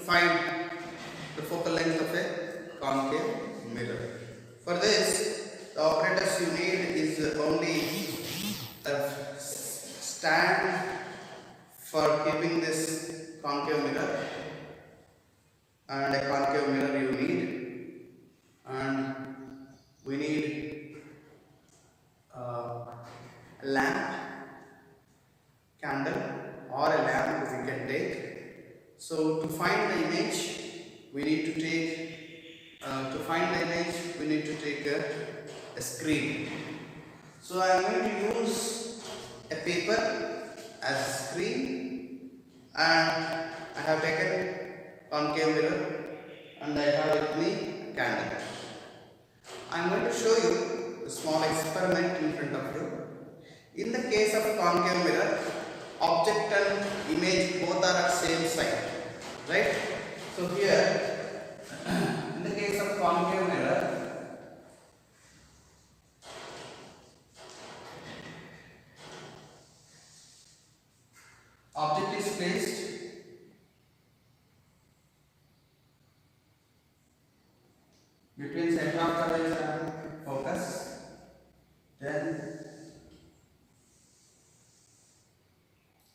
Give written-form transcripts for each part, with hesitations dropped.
find the focal length of a concave mirror. For this, the operators you need is only a stand for keeping this concave mirror, and a concave mirror you need, and we need a lamp, candle, or a lamp if we can take. So to find the image, we need to take a screen. So I am going to use a paper as a screen, and I have taken concave mirror, and I have with me a candle. I am going to show you a small experiment in front of you. In the case of concave mirror, object and image both are at same side, right? So here, in the case of concave mirror, object is placed between center of curvature and focus, then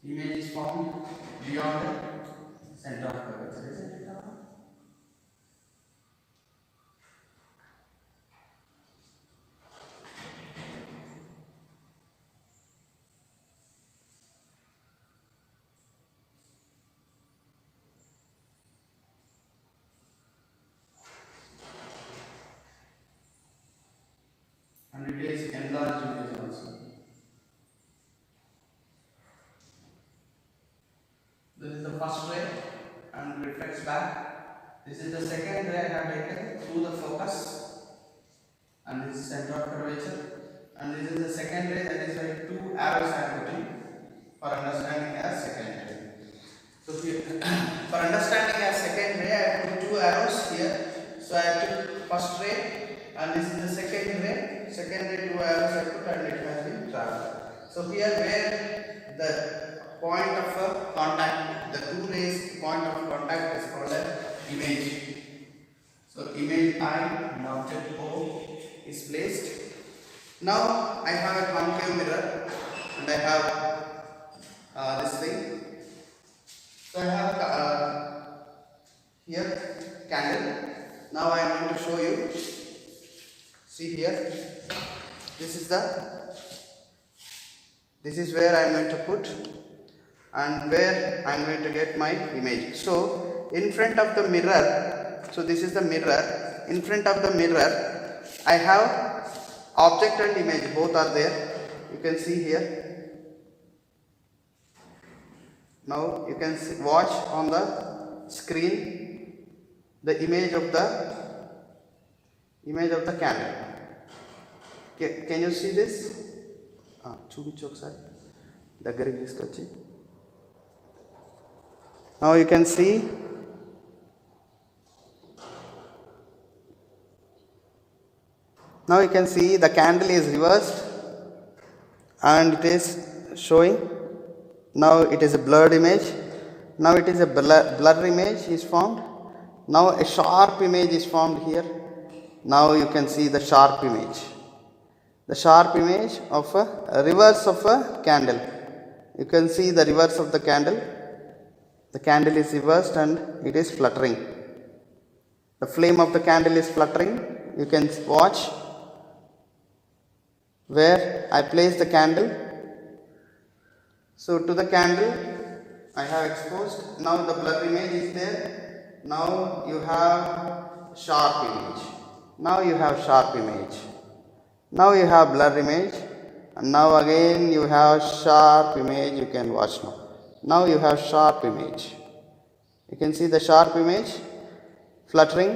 image is formed beyond the center of curvature, isn't it? And it is enlarged image also. This is the first ray and reflects back. This is the second ray I have taken through the focus, and this is center of curvature. And this is the second ray, that is why two arrows I am putting for understanding as second ray. So here, for understanding as second ray, I have put two arrows here. So I have took first ray, and this is the second ray. Second ray, two arrows I put, and it has been traveled. So here where the point of contact, the two rays point of contact is called as image. So image I and object O is placed. Now I have a concave mirror, and I have this thing. So I have here candle. Now I am going to show you. See here. This is where I am going to put, and where I am going to get my image. So in front of the mirror, so this is the mirror. In front of the mirror, I have object and image, both are there. You can see here. Now you can watch on the screen the image of the candle. Can you see this? చూపించు ఒకసారి దగ్గరికి తీసుకొచ్చి. Now you can see the candle is reversed and it is showing. Now it is a blurred image. Now it is a blur image is formed. Now a sharp image is formed here. Now you can see the sharp image. The sharp image of a reverse of a candle. You can see the reverse of the candle. The candle is reversed and it is fluttering. The flame of the candle is fluttering. You can watch where I place the candle. So to the candle I have exposed. Now the blur image is there. Now you have sharp image. Now you have sharp image. Now you have blur image, and now again you have sharp image. You can watch now. Now you have sharp image. You can see the sharp image fluttering.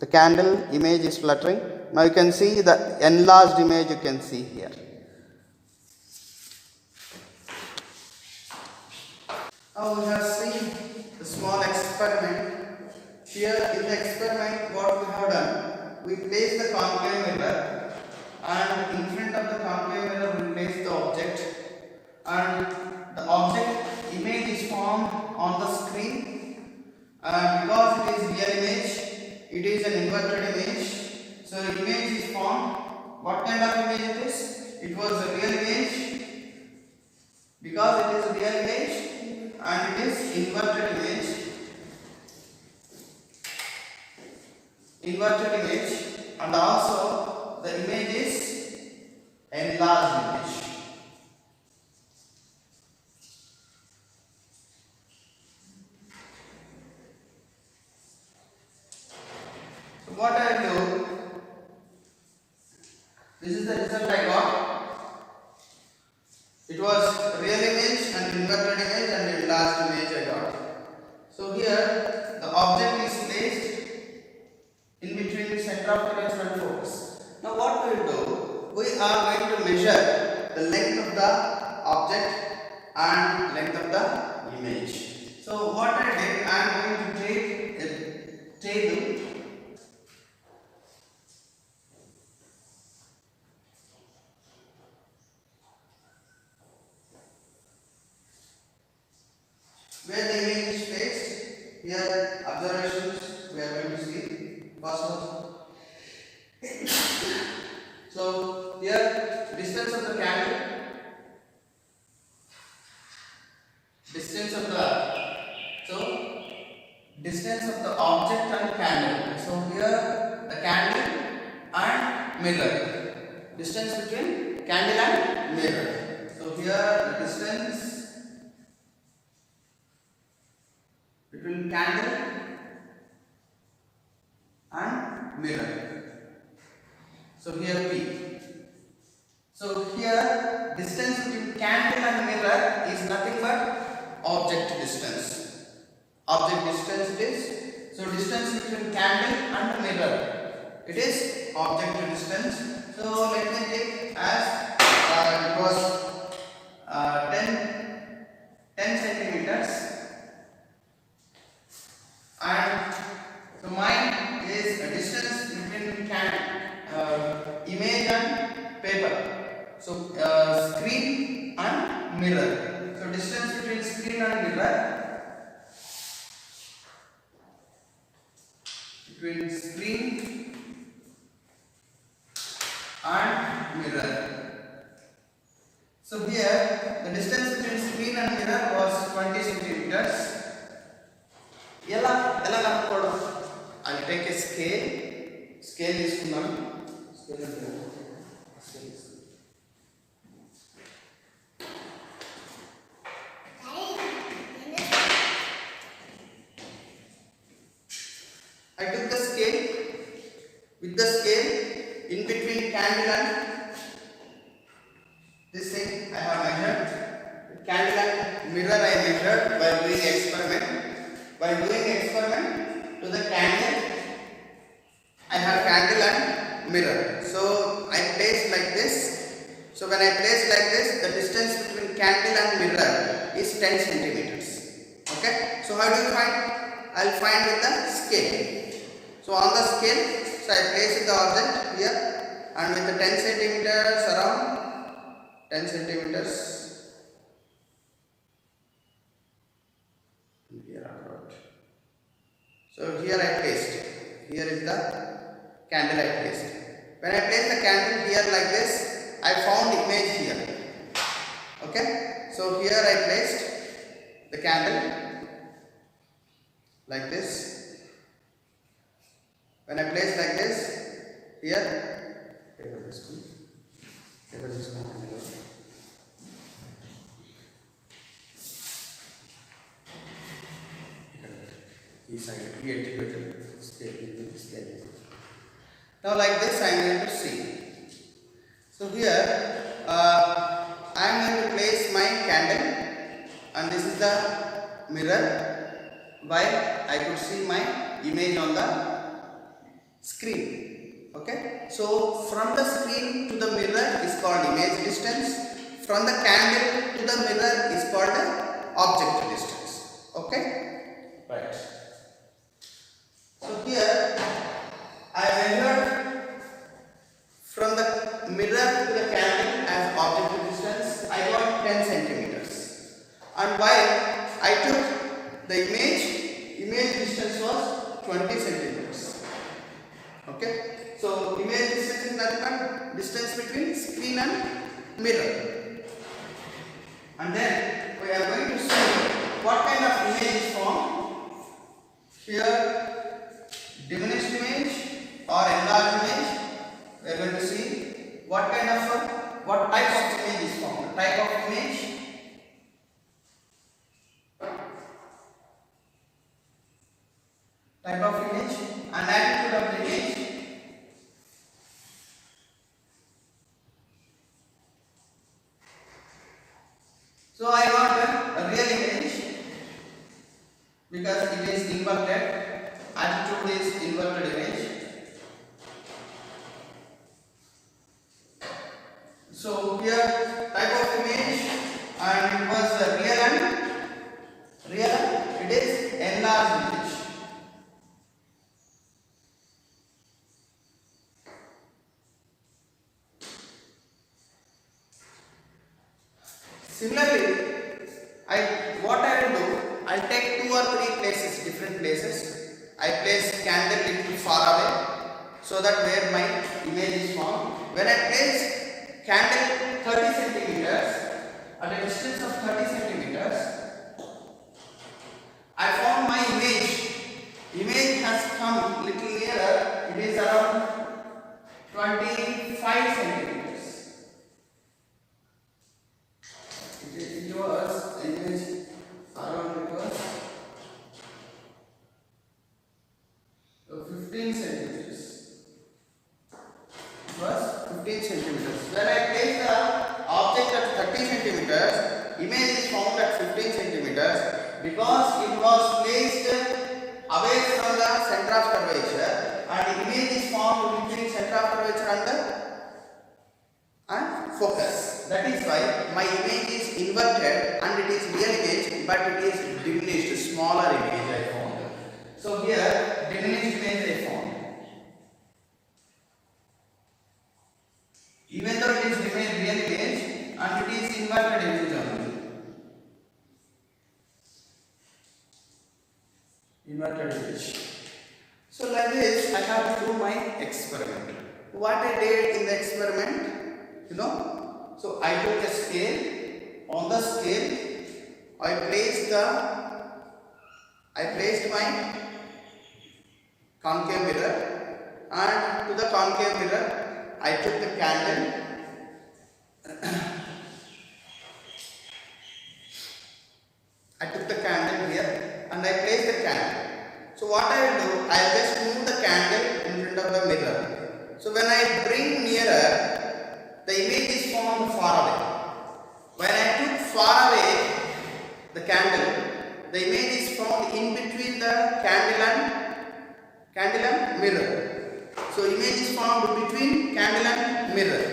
The candle image is fluttering. Now you can see the enlarged image. You can see here. Now we have seen the small experiment. Here in the experiment, what we have done, we place the concave mirror, and in front of the concave mirror we place the object, and the object image is formed on the screen. Because it is real image, it is an inverted image. So image is formed. What kind of image it is? It was a real image. Because it is a real image and it is inverted image. Inverted image, and also the image is enlarged image. So what I do, this is the result I got. It was real image and inverted image and enlarged image I got. So here the object is placed in between the center of curvature and focus. Now what we will do, we are going to measure the length of the object and length of the image. So what I did, I am going to take a table where the image is placed. Here observations we are going to see. First one. So here distance of the candle, distance of the object and candle. So here the candle and mirror, distance between candle and mirror. So here the distance between candle and mirror. So here P. So here distance between candle and mirror is nothing but object distance. Object distance it is. So distance between candle and mirror, it is object distance. So let me take as it was 10 centimeters, and so mine is a distance between image and paper. So screen and mirror. So distance between screen and mirror, between screen and mirror. So here the distance between screen and mirror was 20 centimeters. Ela kanukodu. I will take a scale. Scale తీసుకున్నాను. I took the scale. With the scale in between candle and this thing I have measured. Candle and mirror I measured while doing experiment. While doing experiment to the candle, I have candle and mirror. So I place like this. So when I place like this, the distance between candle and mirror is 10 centimeters. Okay. So how do you find? I will find with the scale. So on the scale, so I place the object here, and with the 10 centimeters around 10 centimeters here around. So here I placed. Here is the candle I placed. When I place the candle here like this, I found image here. Okay. So here I placed the candle like this. When I place like this, here, now like this I am going to see. So here I am going to place my candle, and this is the mirror, while I could see my image on the screen. Okay. So from the screen to the mirror is called image distance. From the candle to the mirror is called the object distance. Okay. Right. So here I measured from the mirror to the candle as object distance. I got 10 centimeters. And while distance was 20 centimeters. Okay. So image distance is nothing but distance between screen and mirror. And then we are going to see what kind of image is formed. Here, diminished image or enlarged image. We are going to see what type of image is formed. Type of image. Type of image and attitude of the image. So I got a real image because it is inverted. Attitude is inverted image. So here type of image and it was real. It is enlarged image. Similarly, what I will do, I take 2 or 3 places, different places. I place candle little far away so that where my image is formed. When I place candle 30 centimeters at a distance of 30 centimeters, I found my image. Image has come little nearer. It is around 25 centimeters. It was image around 15 centimeters. It was 15 centimeters. When I place the object at 30 centimeters, image is found at 15 centimeters because it was placed away from the center of curvature and image is found between center of curvature and focus. That is why my image is inverted and it is real image, but it is diminished, smaller image I found. So here diminished image I found. Even though it is remain real image and it is inverted image only. Inverted image. So like this I have to do my experiment. What I did in the experiment, so I took a scale. On the scale, I placed my concave mirror, and to the concave mirror, I took the candle. I took the candle here, and I placed the candle. So what I will do, I will just move the candle in front of the mirror. So when I bring nearer, the image is formed far away. When I took far away the candle, the image is found in between the candle and mirror. So image is found between candle and mirror.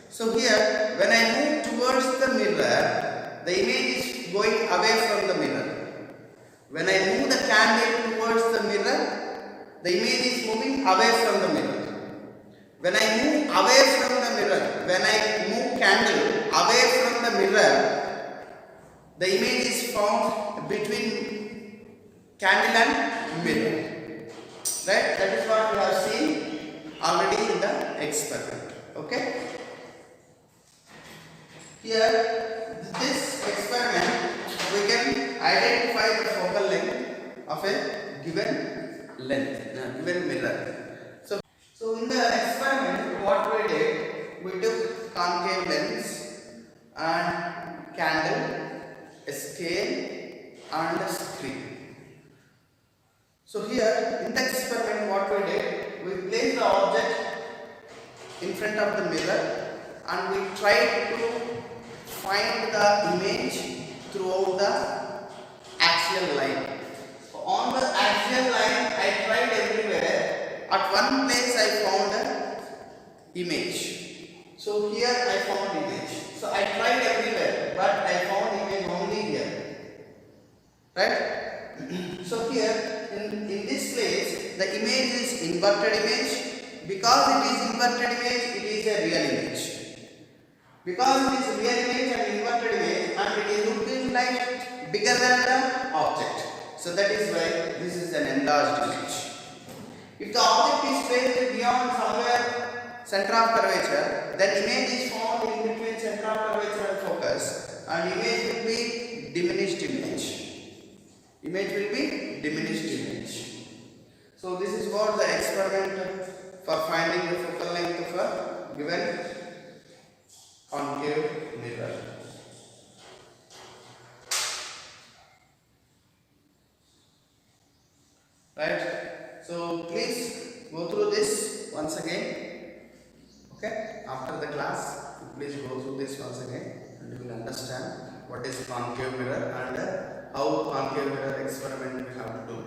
So here, when I move towards the mirror, the image is going away from the mirror. When I move the candle towards the mirror, the image is moving away from the mirror. When I move away from the mirror, when I move candle away from the mirror, the image is found between candle and mirror. Right? That is what we have seen already in the experiment. Okay? Here, this experiment, we can identify the focal length of a given mirror. So in the experiment, what we did, we took concave lens and candle, a scale and a screen. So here in the experiment, what we did, we placed the object in front of the mirror and we tried to find the image throughout the axial line. So on the axial line, I tried everywhere. At one place I found an image. So here I found image. So I tried everywhere, but I found image only here. Right? So here in this place the image is inverted image. Because it is inverted image, it is a real image. Because it is real image and inverted image, and it is looking like bigger than the object. So that is why this is an enlarged image. If the object is placed beyond somewhere center of curvature, then image is formed in between center of curvature and focus, and image will be diminished image. Image will be diminished image. So this is what the experiment for finding the focal length of a given concave mirror. Right? So please go through this once again. Okay? After the class, please go through this once again and you will understand what is concave mirror and how concave mirror experiment we have to do.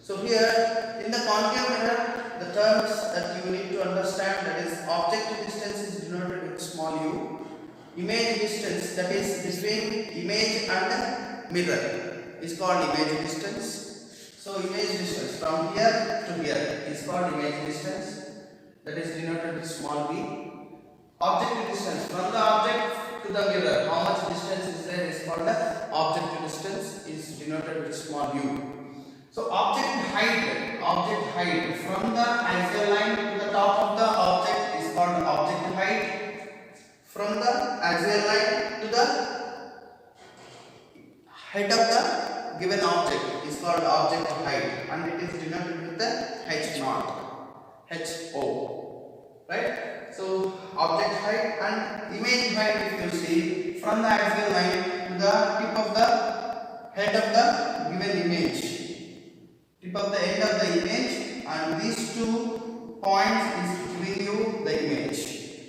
So here in the concave mirror, the terms that you need to understand, that is object distance is denoted with small u. Image distance, that is between image and mirror, is called image distance. So image distance from here to here is called image distance, that is denoted with small v. Object distance from the object to the mirror, how much distance is there, is called the object distance, is denoted with small u. So object height from the axial line to the top of the object is called object height. From the axial line to the height of the given object is called object height, and it is denoted with the h0, ho. Right? So object height and image height, if you see, from the axial line to the tip of the head of the given image, tip of the end of the image, and these 2 points is giving you the image.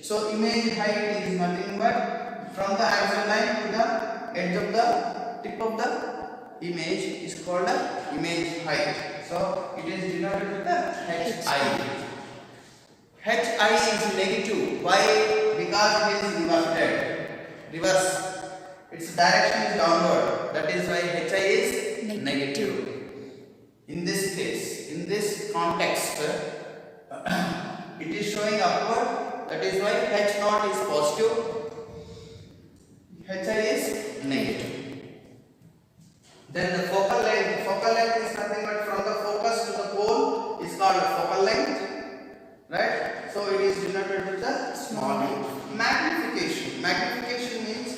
So image height is nothing but from the axial line to the edge of the tip of the image is called the image height. So it is denoted with the hi. Hi is negative. Why? Because it is inverted. Reverse. Its direction is downward. That is why hi is negative. In this case, in this context, it is showing upward. That is why h0 is positive, hi is negative. Then the focal length is nothing but from the focus to the pole is called focal length, right? So it is denoted with the small u. Magnification means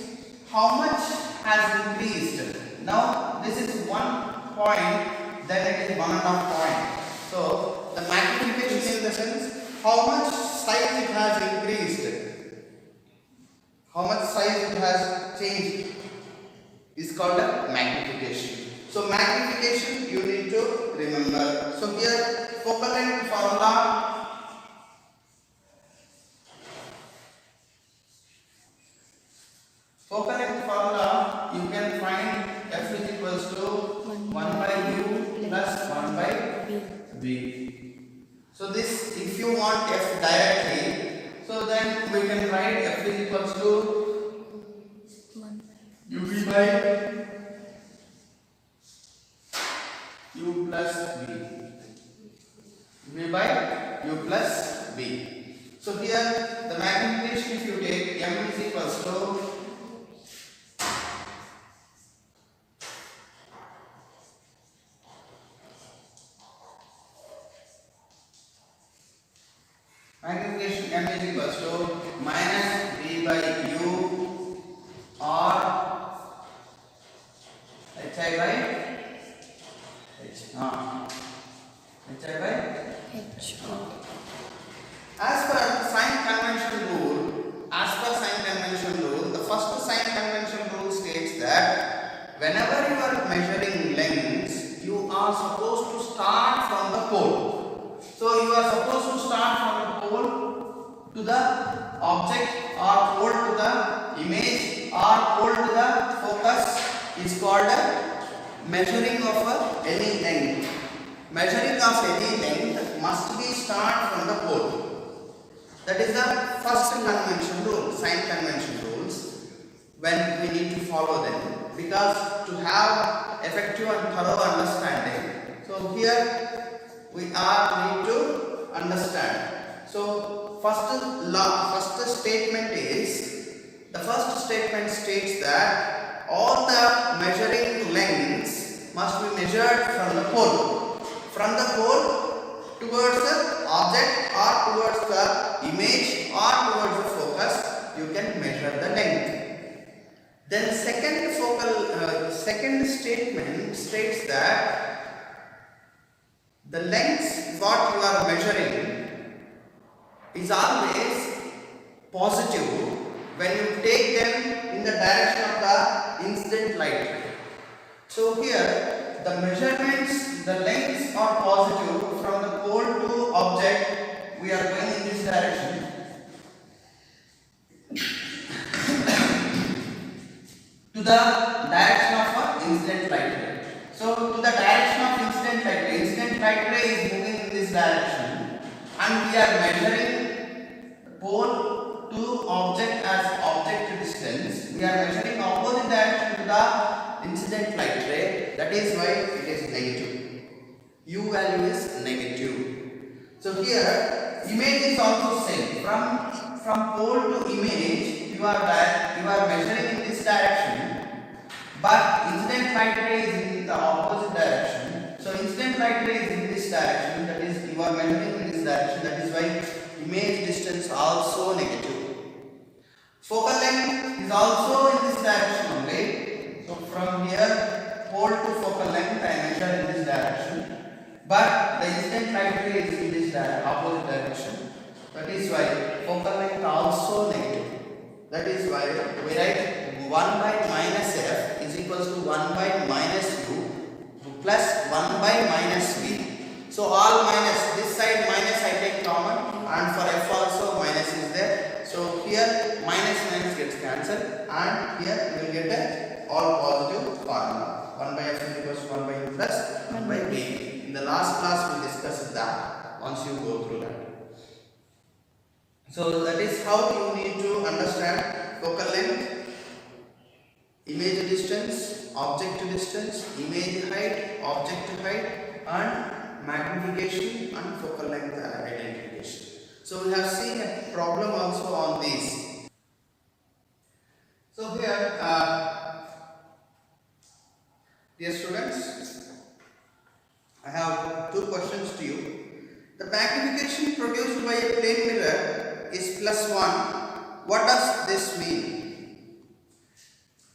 how much has increased. Now this is 1 point, then it is 1.5 point. So the magnification in the sense how much size it has increased, how much size it has changed is called a magnification. So magnification you need to remember. So here focal length formula, you can find f is equals to 1 by u plus 1 by v. So this, if you want f directly, so then we can write f is equals to uv by u plus v. uv by u plus v. So here the magnification, if you take m is equals to magnification m is equals to minus v by u or hi by hi by ho. As per sign convention rule, the first sign convention rule states that whenever you are measuring lengths, you are supposed to start from the pole. So you are supposed to start from the pole to the object, or pole to the image, or pole to the focus is called a measuring of any length. Measuring of any length must be start from the pole. That is the first convention rule, sign convention rules, when we need to follow them, because to have effective and thorough understanding. So here we are need to understand. So first statement states that all the measuring lengths must be measured from the pole. From from the pole towards the object or towards the image or towards the focus, you can measure the length. Then second statement states that the length what you are measuring is always positive when you take them in the direction of the incident light. So here the measurements, the lengths are positive from the pole to object. We are going in this direction. To the direction of incident light ray. So to the direction of incident light ray is moving in this direction, and we are measuring pole to object as object distance. We are measuring opposite direction to the incident light ray. That is why it is negative. U value is negative. So here image is also same. From pole to image you are measuring in this direction, but incident light ray is in the opposite direction. So incident light ray is in this direction, that is you are measuring in this direction, that is why image distance also negative. Focal length is also in this direction only. So from here pole to focal length I measure in this direction, but the incident light ray is in this opposite direction. That is why focal length also negative. That is why we write 1 by minus f is equals to 1 by minus u plus 1 by minus v. So all minus, this side minus I take common, and for f also minus is there. So here minus gets cancelled, and here you will get a all positive formula. 1 by f is equals to 1 by u plus 1 by v. In the last class we discussed that once you go through that. So that is how you need to understand focal length, image distance, object distance, image height, object height, and magnification and focal length identification. So we have seen a problem also on these. So here, dear students, I have two questions to you. The magnification produced by a plane mirror is +1. What does this mean?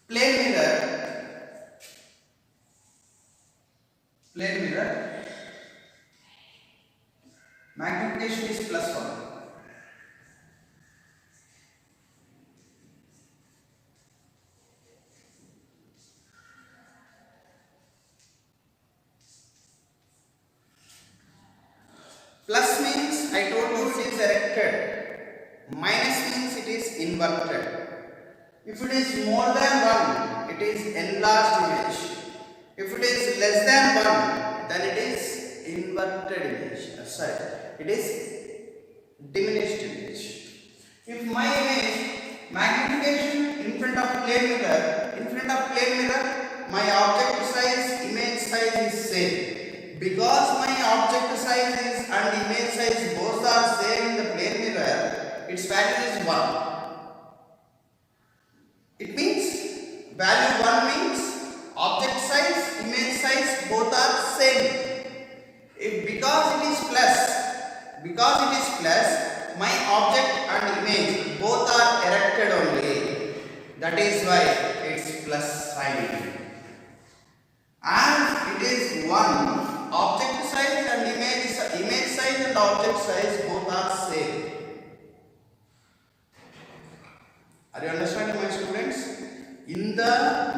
Plane mirror, magnification is +1. Plus means I told you it is erected. Minus means it is inverted. If it is more than 1, it is enlarged image. If it is less than 1, then it is inverted image. Sorry, it is diminished image. If my image magnification in front of plane mirror, my object size, image size is same. Because my object size is and image size both are same in the plane mirror, its value is 1. It means value 1 means object size, image size both are same. Because it is plus, my object and image both are erected only. That is why it's plus sign. And it is 1. Object size and image size and object size both are same. Are you understanding, my students? In the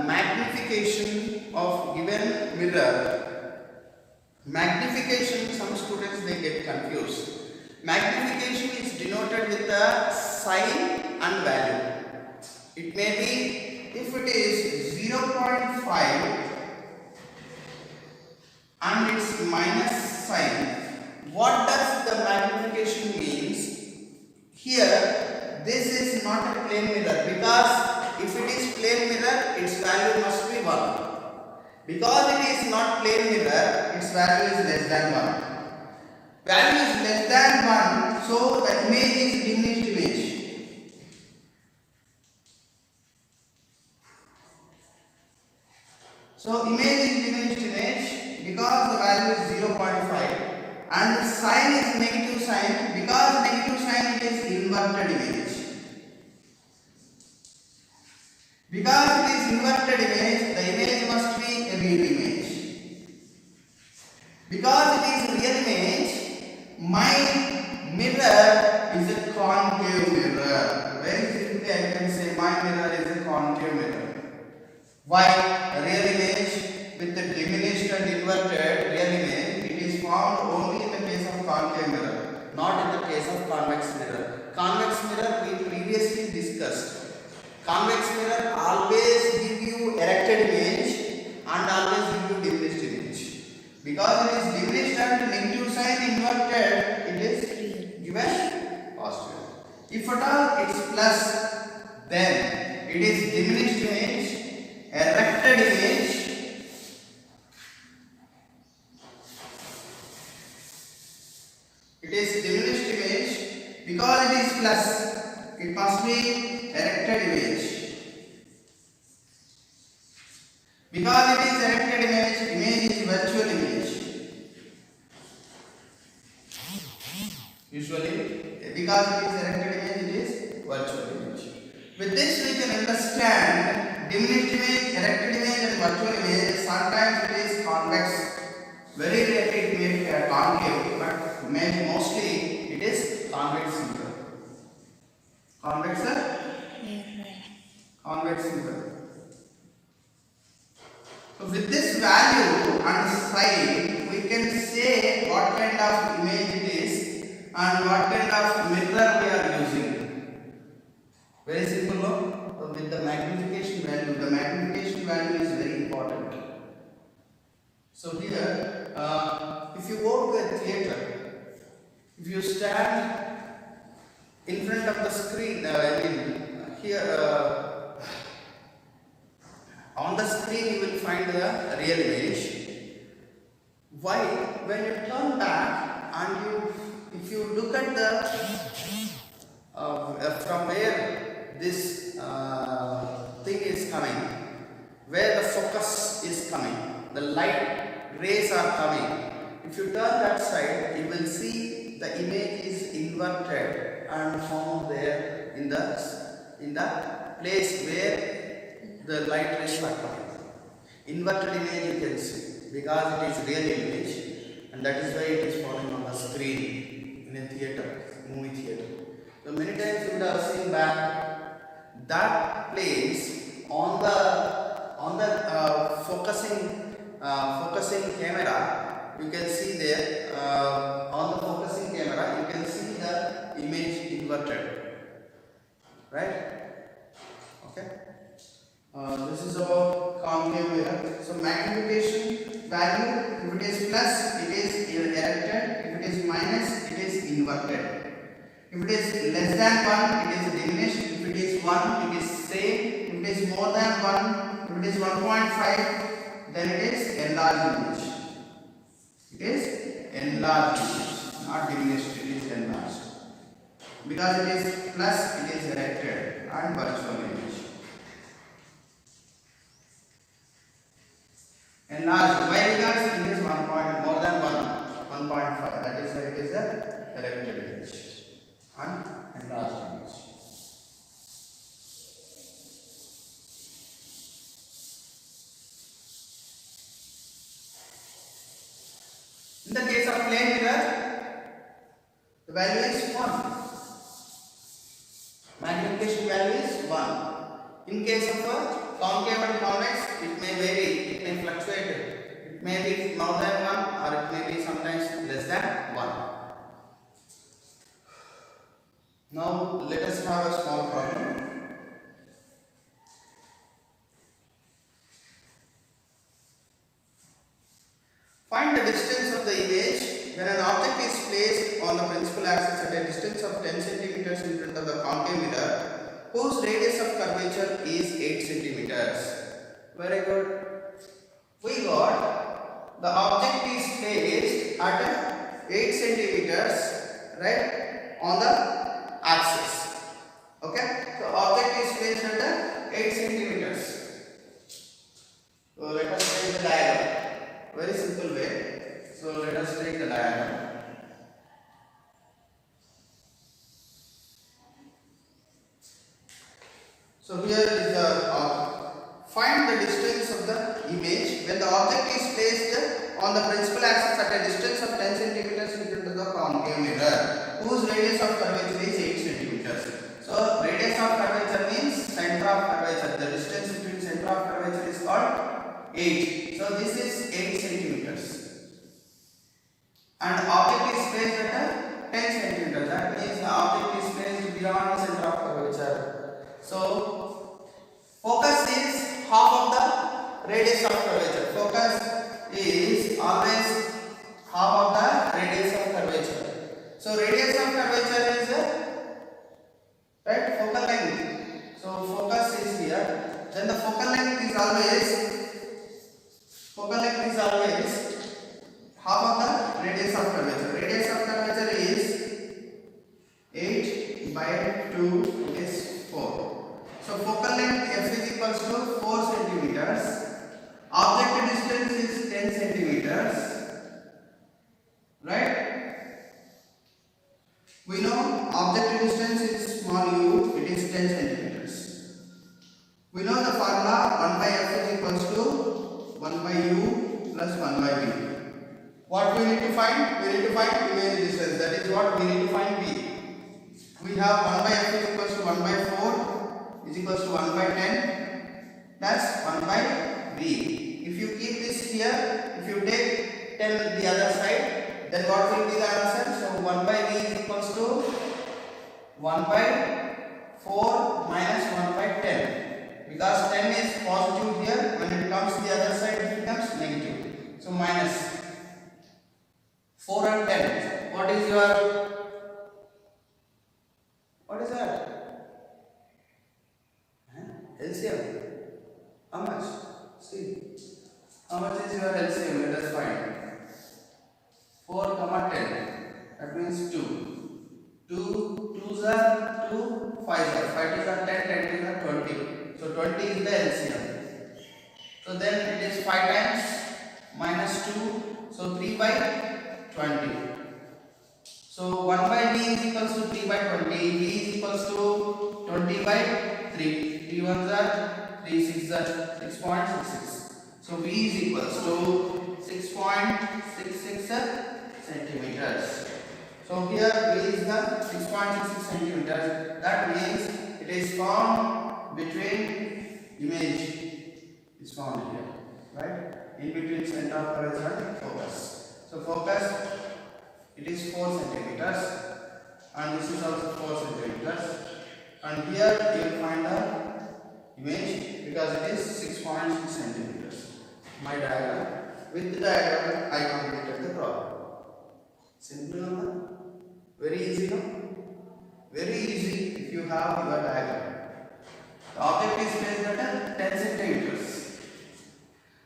magnification of given mirror, magnification, some students they get confused. Magnification is denoted with a sign and value. It may be, if it is 0.5 and its minus sign, what does the magnification means? Here this is not a plane mirror, because if it is plane mirror its value must be 1. Because it is not plane mirror, its value is less than 1. Value is less than 1, so the image is diminished image. So image is diminished image because the value is 0.5. and the sign is negative sign. Because negative sign, it is inverted image. Because it is inverted image, the image must be a real image. Because it is real image, my mirror is a concave mirror. Very simply I can say my mirror is a concave mirror. Why? A real image with the diminished and inverted real image, it is found only in the case of concave mirror, not in the case of convex mirror. Convex mirror we previously discussed. Convex mirror always give you erected image and always give you diminished image. Because it is diminished and negative sign inverted, it is given positive. If at all it's plus, then it is diminished image, erected image, it is diminished image. Because it is plus, it must be erected image. Because it is erected image, image is virtual image. Usually, because it is erected image, it is virtual image. With this we can understand diminished image, erected image and virtual image. Sometimes it is convex. Very rarely it may be concave, but mostly it is convex mirror. Convex mirror? Convex mirror. So with this value and sign, we can say what kind of image it is and what kind of mirror we are using. Very simple, no? So with the magnification value is very important. So here, if you go to a theater, if you stand in front of the screen, here on the screen you will find the real image. Why? When you turn back and if you look at the from where this thing is coming, where the focus is coming, the light rays are coming. If you turn that side, you will see the image is inverted and found there in the place where the light rays are coming. Inverted image you can see because it is real image, and that is why it is falling on the screen in a theater, movie theater. So many times you would have seen that place on the focusing camera. You can see there on the focusing camera you can see the image inverted, right? Okay. This is about concave mirror. So magnification value, if it is plus, it is erected. If it is minus, it is inverted. If it is less than 1, it is diminished. If it is 1, it is same. If it is more than 1, if it is 1.5, then it is enlarged image. It is enlarged image, not diminished, it is enlarged. Because it is plus, it is erected and virtual image. Enlarged, why? Because it is 1 point more than 1.5. That is why it is a erected image and enlarged image. In the case of plane mirror, the value is 1. Magnification value is 1. In case of a concave and convex, it may vary, it may fluctuate. It may be more than 1 or it may be sometimes less than 1. Now let us have a small problem. Find the distance of the image when an object is placed on the principal axis at a distance of 10 centimeters in front of the concave mirror, whose radius of curvature is 8 centimeters. Very good. We got the object is placed at 8 centimeters, right, on the axis. Okay. So object is placed at 8 centimeters. So let us take the diagram. Very simple way. So let us take the diagram. So here is the find the distance of the image when the object is placed on the principal axis at a distance of 10 centimeters in front of the concave mirror whose radius of curvature is 8 centimeters. So radius of curvature means center of curvature. The distance between center of curvature is called 8. So this is 8 centimeters. And object is placed at 10 centimeters. That means the object is placed beyond the center of curvature. So focus is half of the radius of curvature. Focus is always half of the radius of curvature. So radius of curvature is right focal length. So focus is here. Then the focal length is always half of the radius of curvature. Radius of curvature is 8 by 2 is 4. So focal length f is equals to 4 centimeters. Object distance is 10 centimeters. Right? We know object distance is small u, it is 10 centimeters. We know the formula 1 by f is equals to 1 by u plus 1 by v. What we need to find? We need to find image distance. That is what we need to find v. We have 1 by f is equals to 1 by 4 is equals to 1 by 10 plus 1 by v. If you keep this here, if you take 10 with the other side, then what will be the answer? So 1 by v is equals to 1 by 4 minus 1 by 10. Because 10 is positive here, when it comes to the other side it becomes negative. So minus 4 and 10. What is that? LCM. How much? See. How much is your LCM? Let us find. 4 comma 10. That means 2. 2 2s are 2, 5s are 5 is are 10, 10 is are 20. So 20 is the LCM. So then it is 5 times minus 2. So 3 by 20. So 1 by v is equals to 3 by 20. V is equals to 20 by 3. 3 ones are 3, 6 are 6.66. So v is equals to 6.66 centimeters. So here v is the 6.66 centimeters. That means it is found between image is found here, right? In between center of curvature and focus. So focus it is 4 centimeters and this is also 4 centimeters. And here you will find the image because it is 6.6 centimeters. My diagram. With the diagram I completed the problem. Simple no? Very easy no? Very easy if you have your diagram. The object is placed at 10 centimeters.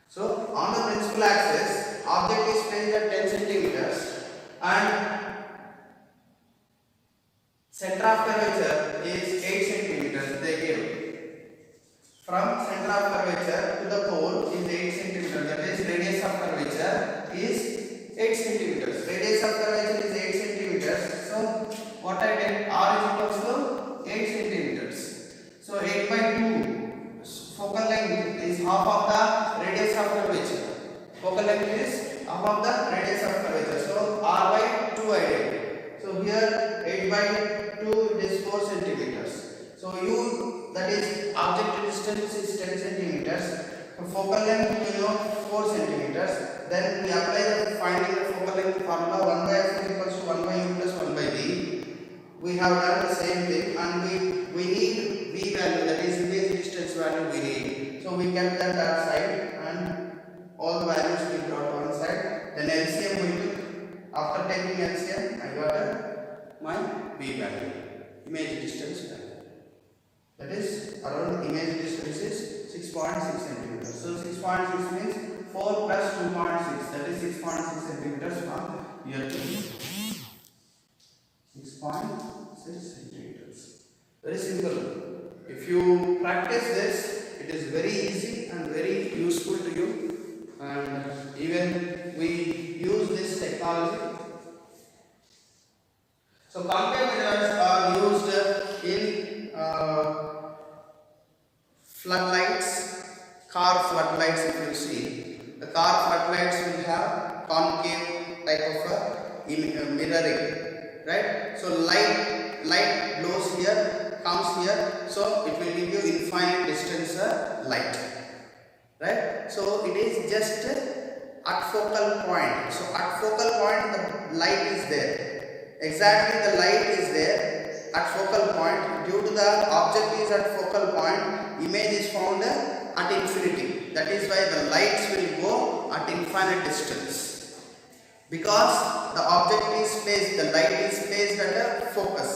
So on the principal axis, object is placed at 10 centimeters and center of curvature is 8 centimeters. They give. From center of curvature to the pole is 8 centimeters. That is radius of curvature is 8 centimeters. Radius of curvature is 8 centimeters. So what I did, r is equals to 8 centimeters. So 8 by 2 focal length is half of the radius of curvature. Focal length is half of the radius of curvature. So r by 2 I did. So here 8 by 2 it is 4 centimeters. So u, that is object distance is 10 centimeters. So focal length we know 4 centimeters. Then we apply the finding the focal length formula 1 by f is equals to 1 by u plus 1 by v. We have done the same thing and we need v value, that is image distance value we need. So we kept that outside and all the values we brought one side. Then LCM we took. After taking LCM I got my v value, image distance value. That is around image distance is 6.6 centimeters. So 6.6 means 4 plus 2.6, that is 6.6 centimeters from here to here. 6.6 centimeters. Very simple. If you practice this, it is very easy and very useful to you. And even we use this technology. So concave mirrors are used in floodlights, car floodlights. If you see, the car floodlights will have concave type of a mirroring, right? So light blows here, comes here, so it will give you infinite distance light, right? So it is just at focal point. So at focal point the light is there, exactly the light is there at focal point. Due to the object is at focal point, image is found at infinity. That is why the lights will go at infinite distance, because the object is placed, the light is placed at a focus.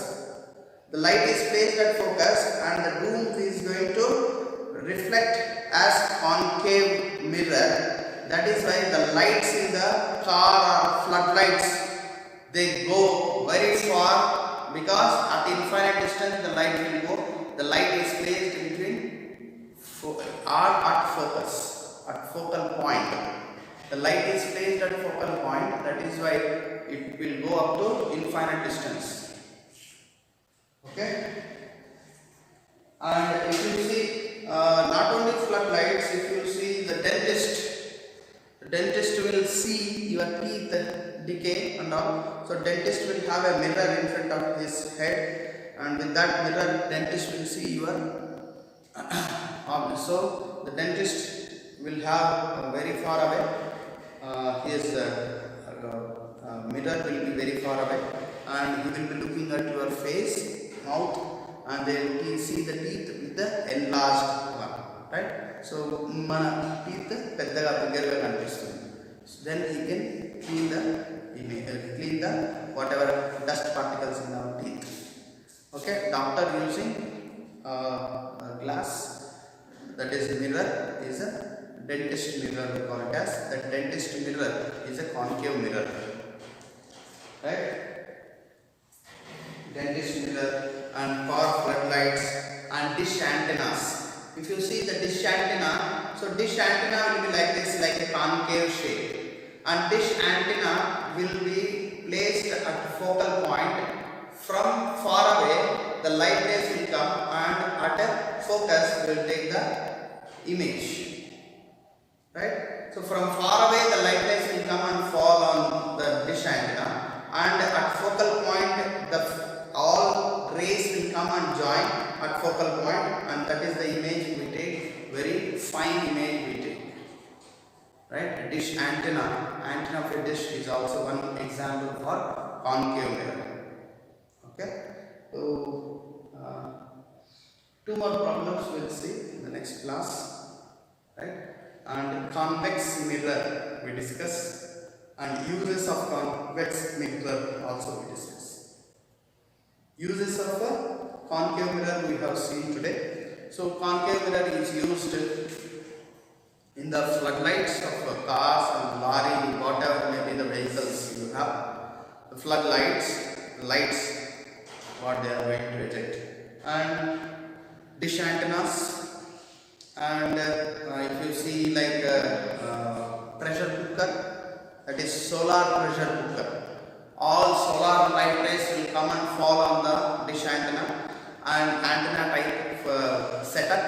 The light is placed at focus and the room is going to reflect as concave mirror. That is why the lights in the car or floodlights, they go very far, because at infinite distance the light will go. The light is placed between at focus, at focal point. The light is placed at focal point. That is why it will go up to infinite distance. Okay. And if you see, not only floodlights, if you see the dentist will see your teeth decay and all. So dentist will have a mirror in front of his head, and with that mirror dentist will see your so the dentist will have very far away, his mirror will be very far away, and he will be looking at your face, mouth, and they will see the teeth with the enlarged one, right? So mana teeth peddaga biggerga kanipistundi. Then he can clean the whatever dust particles in our teeth. Okay, doctor using glass, that is mirror, is a dentist mirror, we call it as. That dentist mirror is a concave mirror, right? Dentist mirror and car floodlights and dish antennas. If you see the dish antenna, so dish antenna will be like this, like a concave shape, and dish antenna will be placed at focal point. From far away the light rays will come, and at a focus will take the image, right? So from far away the light rays will come and fall on the dish antenna, and at focal point all rays will come and join at focal point, and that is the image we take, very fine image we take, right? Dish antenna of a dish is also one example for concave mirror. Okay, so two more problems we'll see in the next class, right? And convex mirror we discuss, and uses of convex mirror also we discuss. Uses of a concave mirror we have seen today. So concave mirror is used in the floodlights of cars and lorry, whatever may be the vehicles you have. The floodlights, lights, what they are going to eject, and dish antennas, and if you see like pressure cooker, that is solar pressure cooker. All solar light rays will come and fall on the dish antenna, and antenna type setup,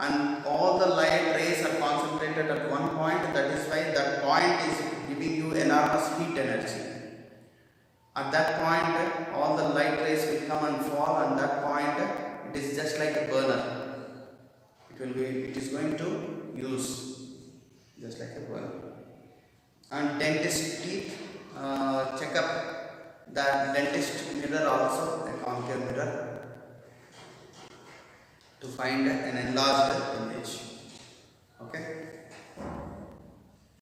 and all the light rays are concentrated at one point. That is why that point is giving you enormous heat energy. At that point all the light rays will come and fall, and that point it is just like a burner. It is going to use just like a burner. And dentist teeth checkup, that dentist mirror also a concave mirror to find an enlarged image.